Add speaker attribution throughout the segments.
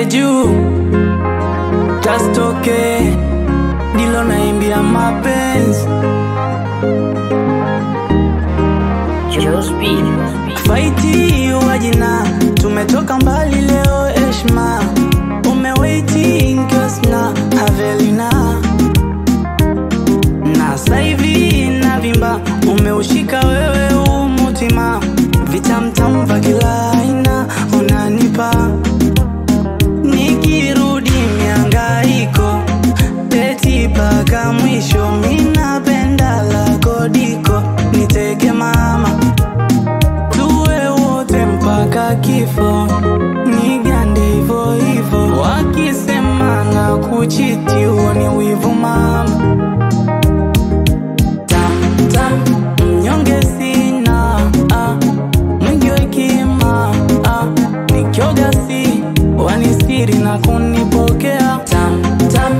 Speaker 1: nipande juu tastoke dilo naimbia mapenzi fighti wajina tumetoka mbali leo heshima umewaiting na Avelina na saivi na vimba umeushika wewe umutima vitamtam vya kila aina unanipa nikirudi miangaiko teti paka mwisho minapenda lako diko niteke mama tuwe wote mpaka kifo nigande hivyo hivyo wakisema na kuchiti huo ni wivu mama tam tam mnyonge sina mwingi wa hekima nikioga si wanisiri na kunipokea tam tam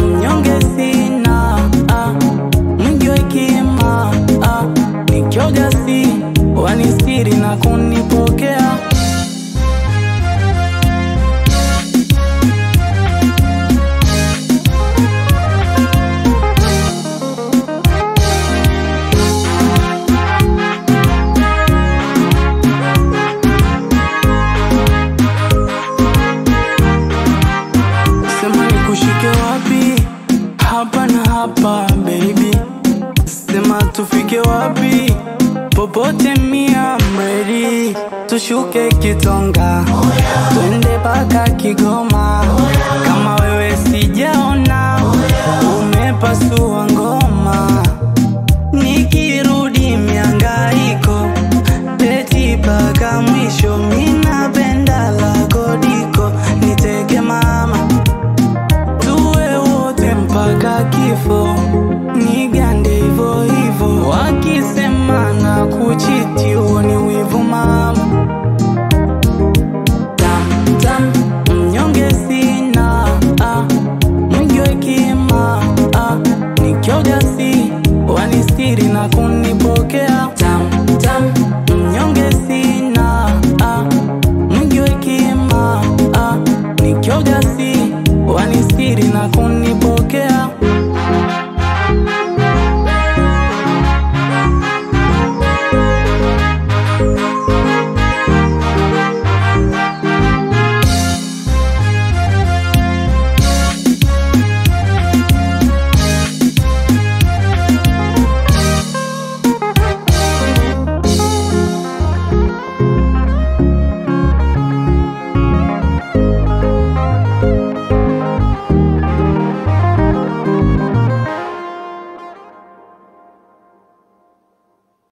Speaker 1: mnyonge sina mwingi wa hekima nikioga si wanisiri na kunipokea kushike wapi hapa na hapa baby sema tufike wapi popote mia mredi tushuke Kitonga twende paka Kigoma kama wewe sijaona umepasua ngoma nikirudi miangaiko teti paka mwisho minapenda lako diko niteke mama mpaka kifo nigande hivyo hivyo wakisema na kuchiti huo ni wivu mama tam tam mnyonge sina mwingi wa hekima nikioga